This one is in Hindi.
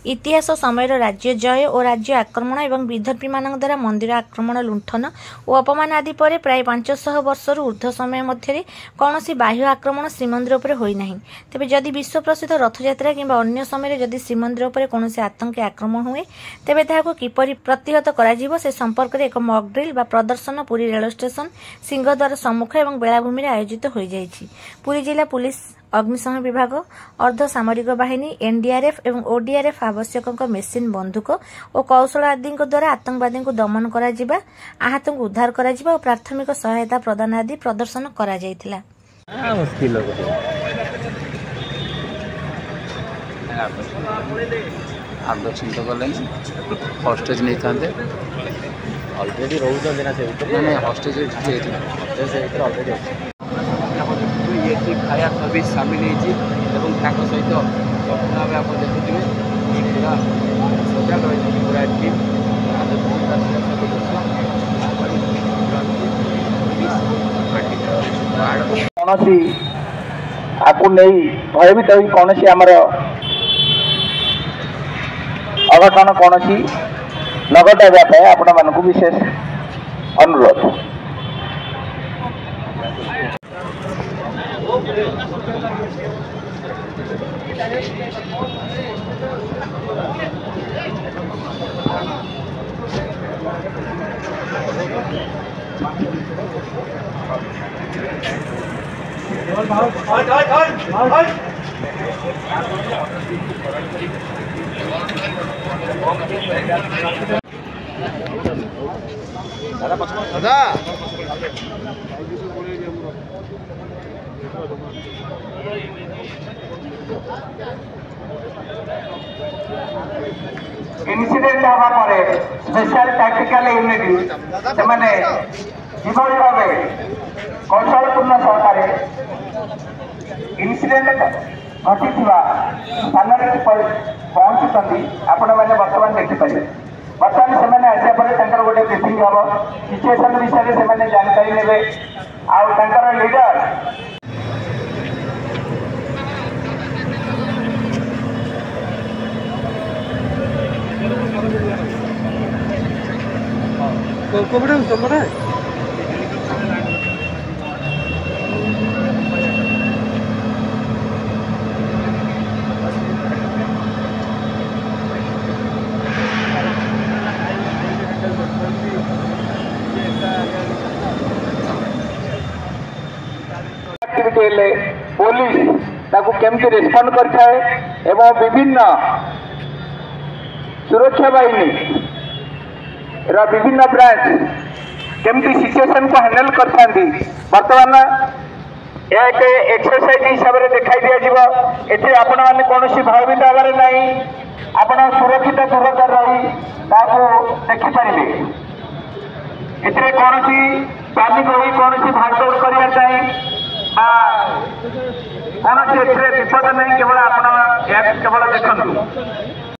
इतिहास समय राज्य जय और राज्य आक्रमण एवं विदर्भी मान द्वारा मंदिर आक्रमण लुंठन और अपमान आदि पर प्राय 500 वर्षर ऊर्ध्व समय मध्य कौन बाह्य आक्रमण श्रीमंदिर उपर होना। तेज जदि विश्व प्रसिद्ध रथयात्रा कि अन्य समय जदि श्रीमंदिर उपर कौन आतंकी आक्रमण हुए तेज किपरि प्रतिहत कर संपर्क में एक मॉक ड्रिल बा प्रदर्शन पुरी रेल स्टेशन सिंहद्वार सम्मुख और बेलाभूमि आयोजित हो जाइछि। पुरी जिला पुलिस अग्निशम विभाग अर्ध सामरिक बाहिनी एनडीआरएफ एवं ओडीआरएफ आवश्यक मेसीन बंदूक और कौशल आदि द्वारा आतंकवादी को दमन करा जिबा आहत को उद्धार करा जिबा और प्राथमिक सहायता प्रदान आदि प्रदर्शन करा जायथिला। हॉस्टेज नहीं था ऑलरेडी रोज ना से हॉस्टेज ऑलरेडी ये खाया सर्विस सामिल होती सहित संपूर्ण भाव आप देखुए पूरा सजग रही पूरा टीम कौन आपको नहीं भयभीत हो कौन आमर अघटन कौन न घटाइवाई आपण मानक विशेष अनुरोध। इनसीडेंट हवा पर स्पेशल टैक्टिकल यूनिट से किभली भाव कौशलपूर्ण सहकार इनसीडेंट घटी स्थान पहुंचुंट आपण मैंने बर्तमान देखिपारे। बर्तमान से आसा पर गोटे ब्रीफिंग हम सिचुएसन विषय से जानकारी ने आर लीडर पुलिस केमती रेस्पॉन्ड करथाए एवं विभिन्न सुरक्षा बाहिनी विभिन्न ब्रांच केमती सिचुएशन को हैंडल करता बर्तमान एक एक्सरसाइज हिसाब से देखा दिज्व ए आपण मैंने कौन भयभीत हबार ना आप सुरक्षित दूरता रही देखिपारे ए कौन पैनिक हो कौन भागदौड़ करने कौन विपद नहीं केवल आप केवल देखु।